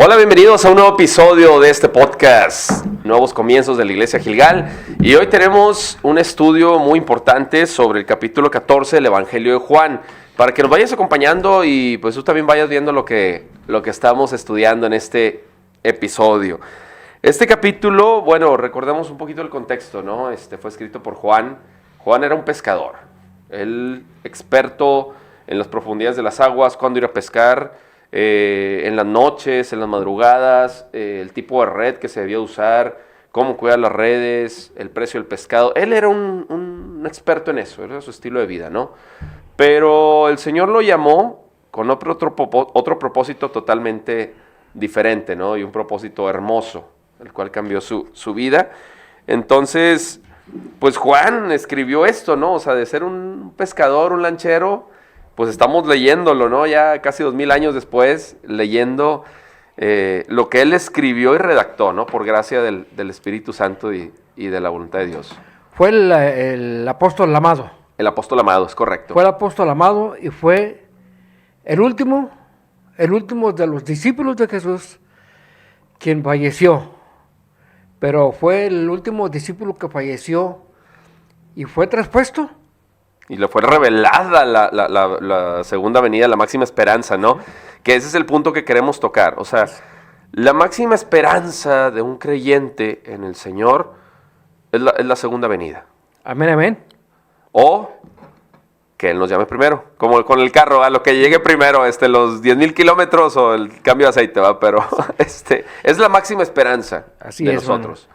Hola, bienvenidos a un nuevo episodio de este podcast, Nuevos Comienzos de la Iglesia Gilgal. Y hoy tenemos un estudio muy importante sobre el capítulo 14 del Evangelio de Juan. Para que nos vayas acompañando y pues tú también vayas viendo lo que estamos estudiando en este episodio. Este capítulo, bueno, recordemos un poquito el contexto, ¿no? Fue escrito por Juan. Juan era un pescador, él experto en las profundidades de las aguas, cuándo ir a pescar, en las noches, en las madrugadas, el tipo de red que se debía usar, cómo cuidar las redes, el precio del pescado. Él era un experto en eso, era su estilo de vida, ¿no? Pero el Señor lo llamó con otro propósito totalmente diferente, ¿no? Y un propósito hermoso, el cual cambió su vida. Entonces, pues Juan escribió esto, ¿no? O sea, de ser un pescador, un lanchero, pues estamos leyéndolo, ¿no? Ya casi 2000 años después, leyendo lo que él escribió y redactó, ¿no? Por gracia del Espíritu Santo y de la voluntad de Dios. Fue el apóstol amado. El apóstol amado, es correcto. Fue el apóstol amado y fue el último de los discípulos de Jesús quien falleció. Pero fue el último discípulo que falleció y fue traspuesto. Y le fue revelada la segunda venida, la máxima esperanza, ¿no? Que ese es el punto que queremos tocar. O sea, la máxima esperanza de un creyente en el Señor es la segunda venida. Amén, amén. O que Él nos llame primero, como con el carro, a lo que llegue primero, los 10,000 kilómetros o el cambio de aceite, ¿va? Pero es la máxima esperanza de nosotros.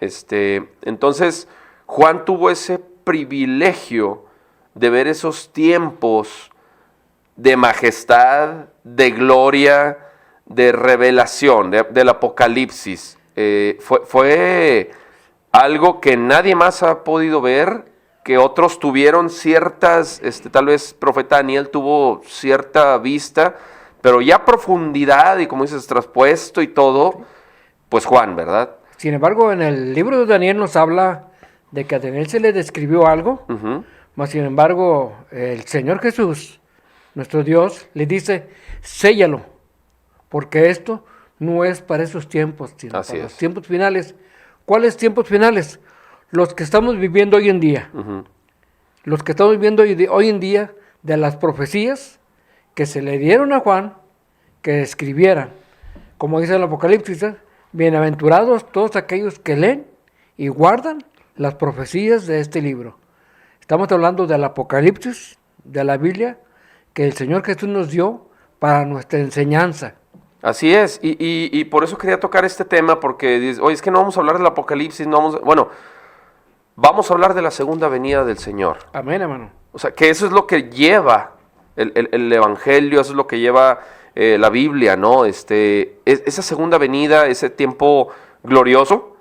Entonces, Juan tuvo ese privilegio de ver esos tiempos de majestad, de gloria, de revelación, del Apocalipsis. Fue algo que nadie más ha podido ver, que otros tuvieron ciertas, tal vez profeta Daniel tuvo cierta vista, pero ya profundidad y como dices, traspuesto y todo, pues Juan, ¿verdad? Sin embargo, en el libro de Daniel nos habla de que a Daniel se le describió algo, mas sin embargo, el Señor Jesús, nuestro Dios, le dice, séllalo, porque esto no es para esos tiempos, sino Así para es. los tiempos finales. ¿Cuáles tiempos finales? Los que estamos viviendo hoy en día. Los que estamos viviendo hoy en día de las profecías que se le dieron a Juan, que escribiera, como dice el Apocalipsis, bienaventurados todos aquellos que leen y guardan las profecías de este libro. Estamos hablando del Apocalipsis, de la Biblia, que el Señor Jesús nos dio para nuestra enseñanza. Así es, y por eso quería tocar este tema, porque dices, oye, es que no vamos a hablar del Apocalipsis, vamos a hablar de la segunda venida del Señor. Amén, hermano. O sea, que eso es lo que lleva el Evangelio, eso es lo que lleva la Biblia, ¿no? Esa segunda venida, ese tiempo glorioso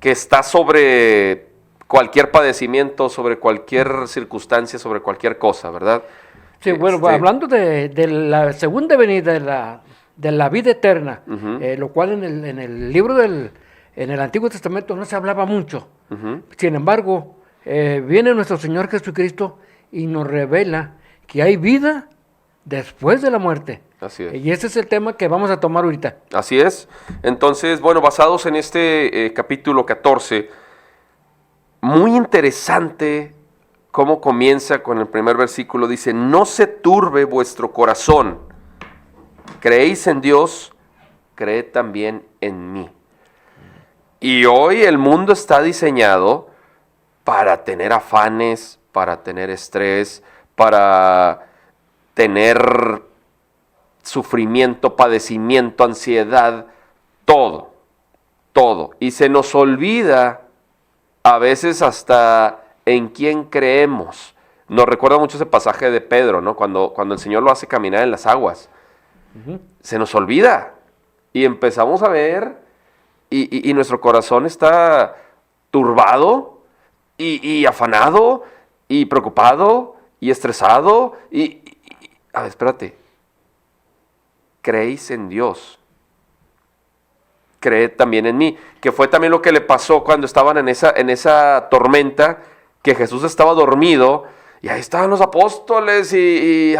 que está sobre cualquier padecimiento, sobre cualquier circunstancia, sobre cualquier cosa, ¿verdad? Sí, bueno, hablando de la segunda venida de la vida eterna, lo cual en el libro en el Antiguo Testamento no se hablaba mucho. Sin embargo, viene nuestro Señor Jesucristo y nos revela que hay vida después de la muerte. Así es. Y ese es el tema que vamos a tomar ahorita. Así es. Entonces, bueno, basados en este capítulo 14, muy interesante cómo comienza con el primer versículo. Dice, no se turbe vuestro corazón. Creéis en Dios, creed también en mí. Y hoy el mundo está diseñado para tener afanes, para tener estrés, para tener sufrimiento, padecimiento, ansiedad, todo. Y se nos olvida a veces hasta en quién creemos. Nos recuerda mucho ese pasaje de Pedro, ¿no? Cuando el Señor lo hace caminar en las aguas. Se nos olvida y empezamos a ver y nuestro corazón está turbado y afanado y preocupado y estresado a ver, espérate, creéis en Dios, creed también en mí, que fue también lo que le pasó cuando estaban en esa tormenta, que Jesús estaba dormido y ahí estaban los apóstoles y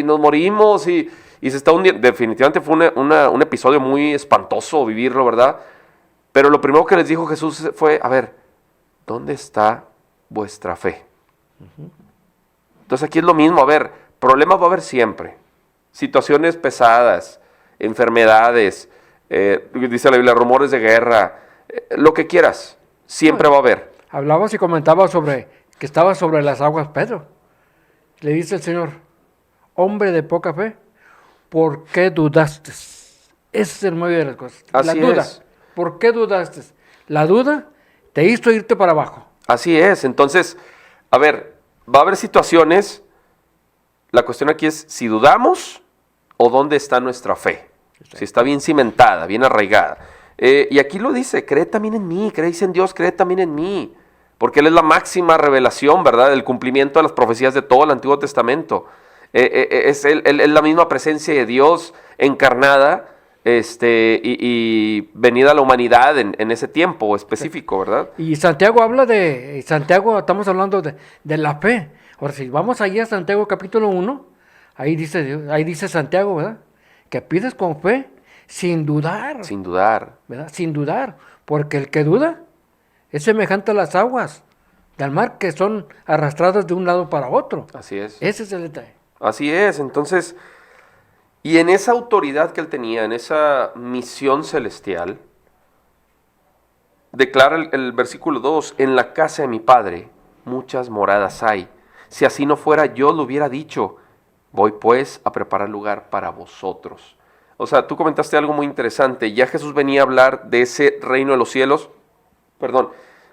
nos morimos y y se está hundiendo. Definitivamente fue un episodio muy espantoso vivirlo, ¿verdad? Pero lo primero que les dijo Jesús fue, a ver, ¿dónde está vuestra fe? Entonces aquí es lo mismo, a ver, problemas va a haber siempre, situaciones pesadas, enfermedades, dice la Biblia, rumores de guerra, lo que quieras, siempre va a haber. Hablabas y comentabas sobre que estaba sobre las aguas Pedro. Le dice el Señor, hombre de poca fe, ¿por qué dudaste? Ese es el medio de las cosas. Así la duda. es. ¿Por qué dudaste? La duda te hizo irte para abajo. Así es. Entonces, a ver, va a haber situaciones. La cuestión aquí es si dudamos o dónde está nuestra fe. Si está bien cimentada, bien arraigada. Y aquí lo dice, cree también en mí, creéis en Dios, cree también en mí. Porque Él es la máxima revelación, ¿verdad? Del cumplimiento de las profecías de todo el Antiguo Testamento. Es la misma presencia de Dios encarnada y venida a la humanidad en ese tiempo específico, ¿verdad? Y Santiago habla Santiago, estamos hablando de la fe. Ahora, si vamos allí a Santiago capítulo 1, ahí dice Santiago, ¿verdad? Que pides con fe, sin dudar. Sin dudar. ¿Verdad? Sin dudar, porque el que duda es semejante a las aguas del mar que son arrastradas de un lado para otro. Así es. Ese es el detalle. Así es, entonces, y en esa autoridad que él tenía, en esa misión celestial, declara el versículo 2, en la casa de mi Padre muchas moradas hay. Si así no fuera, yo lo hubiera dicho, voy pues a preparar lugar para vosotros. O sea, tú comentaste algo muy interesante, ya Jesús venía a hablar de ese reino de los cielos,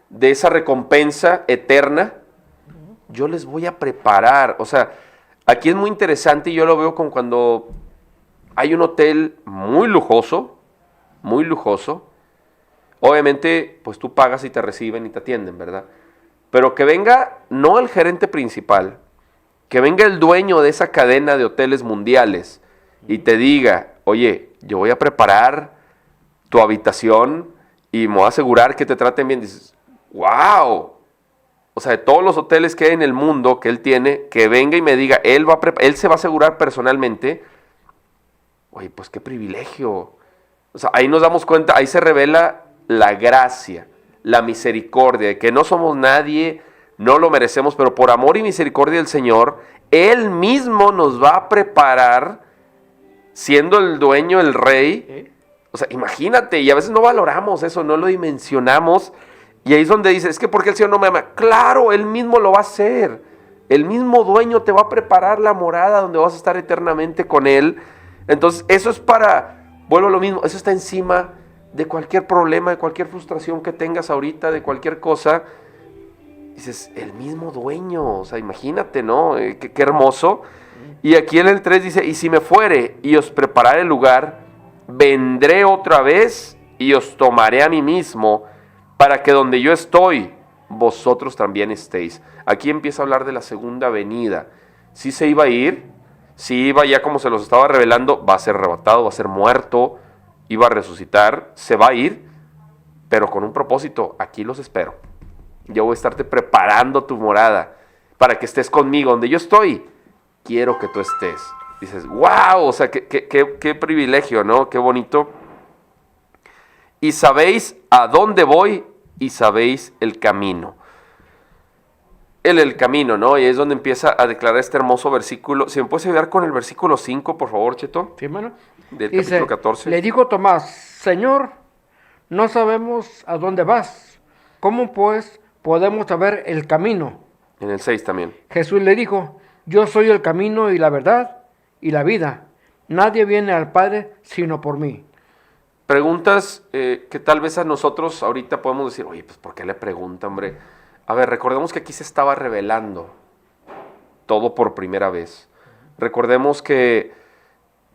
de esa recompensa eterna, yo les voy a preparar, o sea, aquí es muy interesante y yo lo veo como cuando hay un hotel muy lujoso, obviamente pues tú pagas y te reciben y te atienden, ¿verdad? Pero que venga no el gerente principal, que venga el dueño de esa cadena de hoteles mundiales y te diga, oye, yo voy a preparar tu habitación y me voy a asegurar que te traten bien, dices, ¡wow! O sea, de todos los hoteles que hay en el mundo que él tiene, que venga y me diga, él se va a asegurar personalmente. Oye, pues qué privilegio. O sea, ahí nos damos cuenta, ahí se revela la gracia, la misericordia, de que no somos nadie, no lo merecemos, pero por amor y misericordia del Señor, Él mismo nos va a preparar, siendo el dueño, el rey. O sea, imagínate, y a veces no valoramos eso, no lo dimensionamos. Y ahí es donde dice, es que ¿por qué el Señor no me ama? Claro, Él mismo lo va a hacer. El mismo dueño te va a preparar la morada donde vas a estar eternamente con Él. Entonces, eso es vuelvo a lo mismo, eso está encima de cualquier problema, de cualquier frustración que tengas ahorita, de cualquier cosa. Dices, el mismo dueño, o sea, imagínate, ¿no? Qué hermoso. Y aquí en el 3 dice, y si me fuere y os prepararé el lugar, vendré otra vez y os tomaré a mí mismo, para que donde yo estoy, vosotros también estéis. Aquí empieza a hablar de la segunda venida. Sí se iba a ir, sí iba ya como se los estaba revelando, va a ser arrebatado, va a ser muerto, iba a resucitar, se va a ir, pero con un propósito, aquí los espero. Yo voy a estarte preparando tu morada, para que estés conmigo, donde yo estoy, quiero que tú estés. Dices, wow, o sea, qué privilegio, ¿no? Qué bonito. Y sabéis a dónde voy y sabéis el camino. El camino, ¿no? Y es donde empieza a declarar este hermoso versículo. Si me puedes ayudar con el versículo 5, por favor, Cheto. Sí, hermano. Del Dice, capítulo 14. Le dijo Tomás, Señor, no sabemos a dónde vas. ¿Cómo pues podemos saber el camino? En el 6 también. Jesús le dijo, yo soy el camino y la verdad y la vida. Nadie viene al Padre sino por mí. Preguntas que tal vez a nosotros ahorita podemos decir, oye, pues ¿por qué le pregunta, hombre? A ver, recordemos que aquí se estaba revelando todo por primera vez. Recordemos que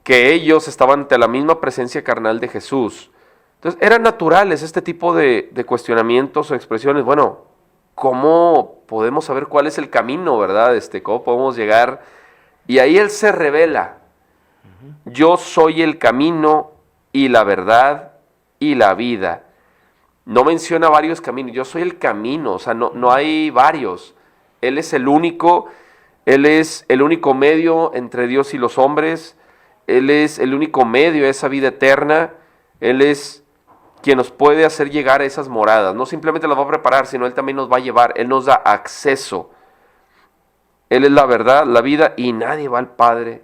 ellos estaban ante la misma presencia carnal de Jesús. Entonces, eran naturales este tipo de cuestionamientos o expresiones. Bueno, ¿cómo podemos saber cuál es el camino, verdad? ¿Cómo podemos llegar? Y ahí Él se revela. Yo soy el camino y la verdad y la vida. No menciona varios caminos, yo soy el camino, o sea, no hay varios. Él es el único medio entre Dios y los hombres. Él es el único medio a esa vida eterna. Él es quien nos puede hacer llegar a esas moradas. No simplemente las va a preparar, sino Él también nos va a llevar. Él nos da acceso. Él es la verdad, la vida, y nadie va al Padre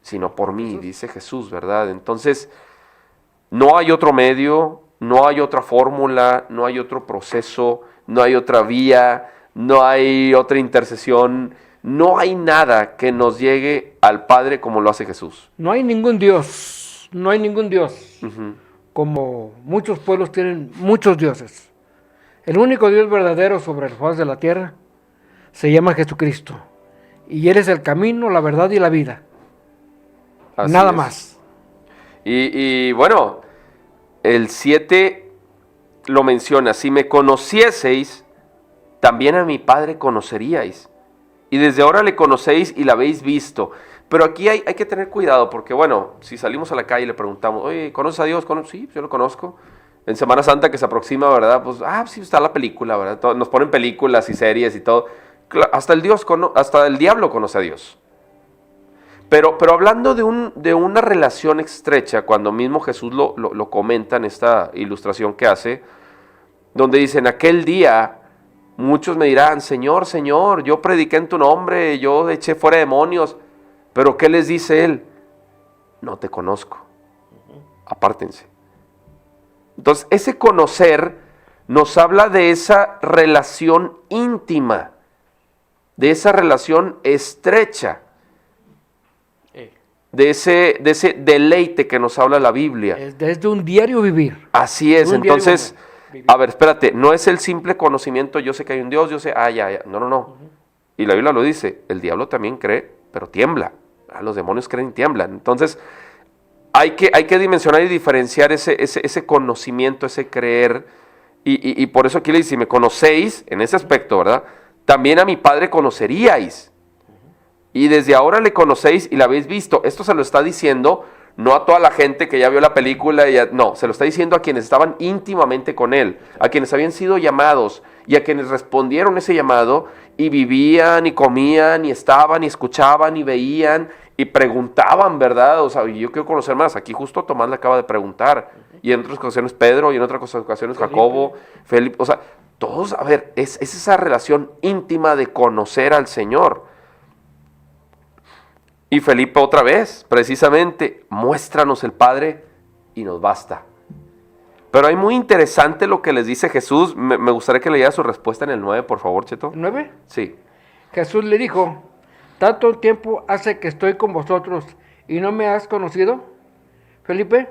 sino por mí, dice Jesús, ¿verdad? Entonces, no hay otro medio, no hay otra fórmula, no hay otro proceso, no hay otra vía, no hay otra intercesión, no hay nada que nos llegue al Padre como lo hace Jesús. No hay ningún Dios, no hay ningún Dios. Como muchos pueblos tienen muchos dioses. El único Dios verdadero sobre el faz de la tierra se llama Jesucristo. Y Él es el camino, la verdad y la vida. Así Nada es. más. Y bueno, el 7 lo menciona: si me conocieseis, también a mi Padre conoceríais. Y desde ahora le conocéis y la habéis visto. Pero aquí hay que tener cuidado, porque bueno, si salimos a la calle y le preguntamos, oye, ¿conoces a Dios? Sí, yo lo conozco. En Semana Santa que se aproxima, ¿verdad? Pues, sí, está la película, ¿verdad? Nos ponen películas y series y todo. Hasta el diablo conoce a Dios. Pero hablando de una relación estrecha, cuando mismo Jesús lo comenta en esta ilustración que hace, donde dice: en aquel día muchos me dirán, Señor, Señor, yo prediqué en tu nombre, yo eché fuera demonios. Pero ¿qué les dice Él? No te conozco. Apártense. Entonces, ese conocer nos habla de esa relación íntima, de esa relación estrecha, de ese deleite que nos habla la Biblia. Es desde un diario vivir. Así es. Entonces, a ver, espérate, no es el simple conocimiento, yo sé que hay un Dios, yo sé, ya. No. Y la Biblia lo dice, el diablo también cree, pero tiembla. Los demonios creen y tiemblan. Entonces, hay que dimensionar y diferenciar ese conocimiento, ese creer. Y por eso aquí le dice: si me conocéis, en ese aspecto, ¿verdad? También a mi Padre conoceríais. Y desde ahora le conocéis y la habéis visto. Esto se lo está diciendo no a toda la gente que ya vio la película, no, se lo está diciendo a quienes estaban íntimamente con Él, a quienes habían sido llamados y a quienes respondieron ese llamado y vivían y comían y estaban y escuchaban y veían y preguntaban, ¿verdad? O sea, yo quiero conocer más. Aquí justo Tomás le acaba de preguntar, y en otras ocasiones Pedro, y en otras ocasiones Jacobo, Felipe, o sea, todos, a ver, es esa relación íntima de conocer al Señor. Y Felipe otra vez, precisamente, muéstranos el Padre y nos basta. Pero hay muy interesante lo que les dice Jesús. Me gustaría que leyera su respuesta en el 9, por favor, Cheto. ¿9? Sí. Jesús le dijo: ¿tanto tiempo hace que estoy con vosotros y no me has conocido? Felipe,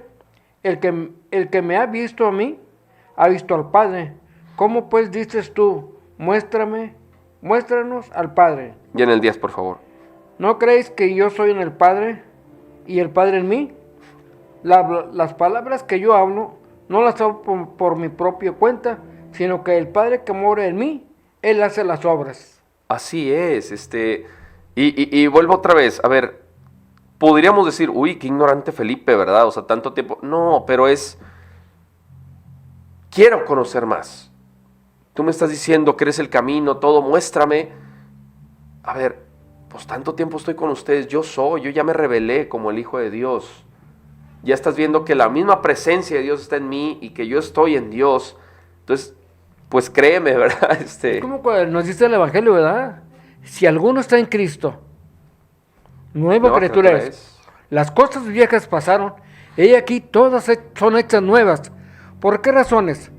el que me ha visto a mí, ha visto al Padre. ¿Cómo pues dices tú, muéstranos al Padre? Y en el 10, por favor. ¿No creéis que yo soy en el Padre y el Padre en mí? Las palabras que yo hablo no las hago por mi propia cuenta, sino que el Padre que mora en mí, Él hace las obras. Así es, y vuelvo otra vez, a ver, podríamos decir, uy, qué ignorante Felipe, ¿verdad? O sea, tanto tiempo. No, pero quiero conocer más. Tú me estás diciendo que eres el camino, todo, muéstrame. A ver, pues tanto tiempo estoy con ustedes, yo ya me revelé como el Hijo de Dios. Ya estás viendo que la misma presencia de Dios está en mí y que yo estoy en Dios. Entonces, pues créeme, ¿verdad? Es como cuando nos dice el Evangelio, ¿verdad? Si alguno está en Cristo, nueva criatura es. Las cosas viejas pasaron, y aquí todas son hechas nuevas. ¿Por qué razones?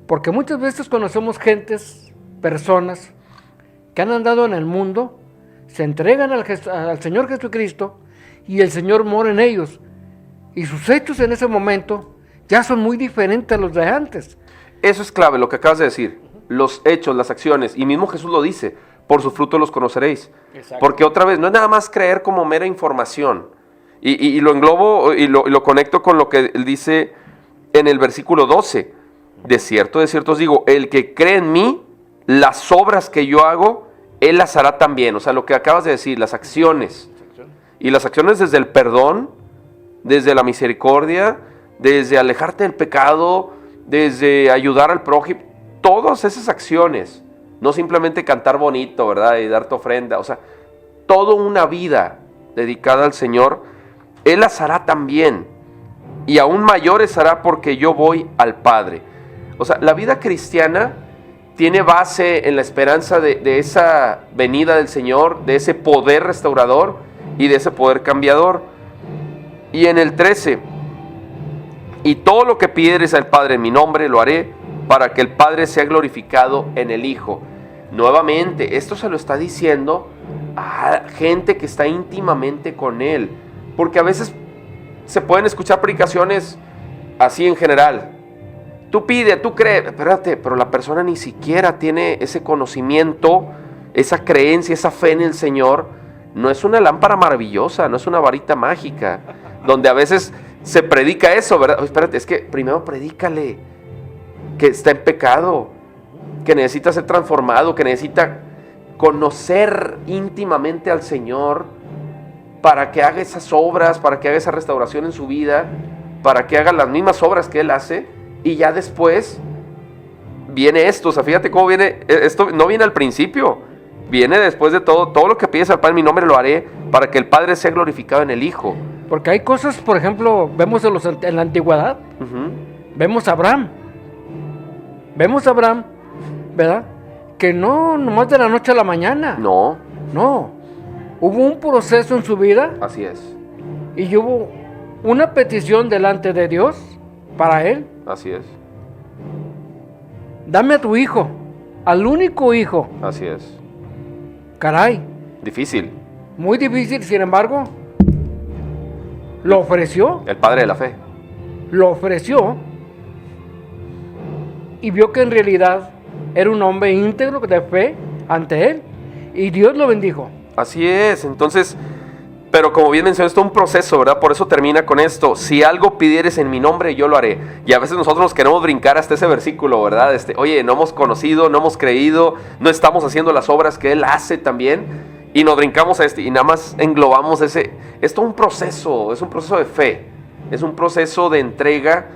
Porque muchas veces conocemos personas que han andado en el mundo, se entregan al Señor Jesucristo y el Señor mora en ellos. Y sus hechos en ese momento ya son muy diferentes a los de antes. Eso es clave, lo que acabas de decir. Los hechos, las acciones, y mismo Jesús lo dice: por su fruto los conoceréis. Exacto. Porque otra vez, no es nada más creer como mera información. Y lo englobo y lo conecto con lo que él dice en el versículo 12. De cierto os digo, el que cree en mí, las obras que yo hago, él las hará también. O sea, lo que acabas de decir, las acciones. Y las acciones desde el perdón, desde la misericordia, desde alejarte del pecado, desde ayudar al prójimo. Todas esas acciones. No simplemente cantar bonito, ¿verdad? Y dar tu ofrenda. O sea, toda una vida dedicada al Señor. Él las hará también, y aún mayores hará porque yo voy al Padre. O sea, la vida cristiana tiene base en la esperanza de esa venida del Señor, de ese poder restaurador y de ese poder cambiador. Y en el 13, y todo lo que pidieres al Padre en mi nombre lo haré, para que el Padre sea glorificado en el Hijo. Nuevamente, esto se lo está diciendo a gente que está íntimamente con Él, porque a veces se pueden escuchar predicaciones así en general. Tú pide, tú crees, espérate, pero la persona ni siquiera tiene ese conocimiento, esa creencia, esa fe en el Señor. No es una lámpara maravillosa, no es una varita mágica, donde a veces se predica eso, ¿verdad? Espérate, es que primero predícale que está en pecado, que necesita ser transformado, que necesita conocer íntimamente al Señor para que haga esas obras, para que haga esa restauración en su vida, para que haga las mismas obras que Él hace, y ya después viene esto. O sea, fíjate cómo viene, esto no viene al principio, viene después de todo lo que pides al Padre en mi nombre lo haré, para que el Padre sea glorificado en el Hijo. Porque hay cosas, por ejemplo, vemos en la antigüedad, vemos a Abraham, ¿verdad? Que no nomás de la noche a la mañana. No. Hubo un proceso en su vida. Así es. Y hubo una petición delante de Dios para él. Así es. Dame a tu hijo, al único hijo. Así es. Caray. Difícil. Muy difícil, sin embargo, lo ofreció. El padre de la fe. Lo ofreció. Y vio que en realidad era un hombre íntegro de fe ante él. Y Dios lo bendijo. Así es, entonces, pero como bien mencioné, esto es un proceso, ¿verdad? Por eso termina con esto: si algo pidieres en mi nombre, yo lo haré. Y a veces nosotros nos queremos brincar hasta ese versículo, ¿verdad? Oye, no hemos conocido, no hemos creído, no estamos haciendo las obras que Él hace también, y nos brincamos a y nada más englobamos ese. Esto es un proceso de fe, es un proceso de entrega,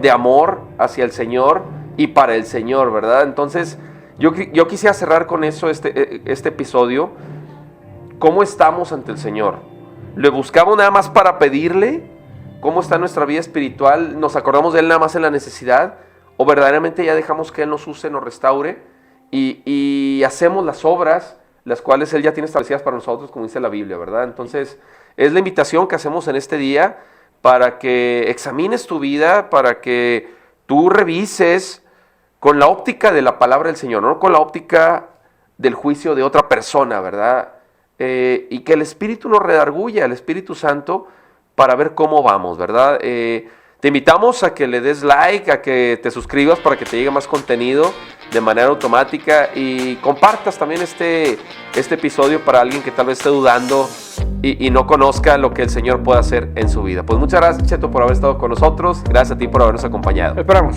de amor hacia el Señor y para el Señor, ¿verdad? Entonces, yo quisiera cerrar con eso este episodio. ¿Cómo estamos ante el Señor? ¿Le buscamos nada más para pedirle? ¿Cómo está nuestra vida espiritual? ¿Nos acordamos de Él nada más en la necesidad? ¿O verdaderamente ya dejamos que Él nos use, nos restaure? Y hacemos las obras, las cuales Él ya tiene establecidas para nosotros, como dice la Biblia, ¿verdad? Entonces, es la invitación que hacemos en este día para que examines tu vida, para que tú revises con la óptica de la palabra del Señor, no con la óptica del juicio de otra persona, ¿verdad? Y que el Espíritu nos redarguya, el Espíritu Santo, para ver cómo vamos, ¿verdad? Te invitamos a que le des like, a que te suscribas para que te llegue más contenido de manera automática, y compartas también este episodio para alguien que tal vez esté dudando y no conozca lo que el Señor puede hacer en su vida. Pues muchas gracias, Cheto, por haber estado con nosotros. Gracias a ti por habernos acompañado. Esperamos.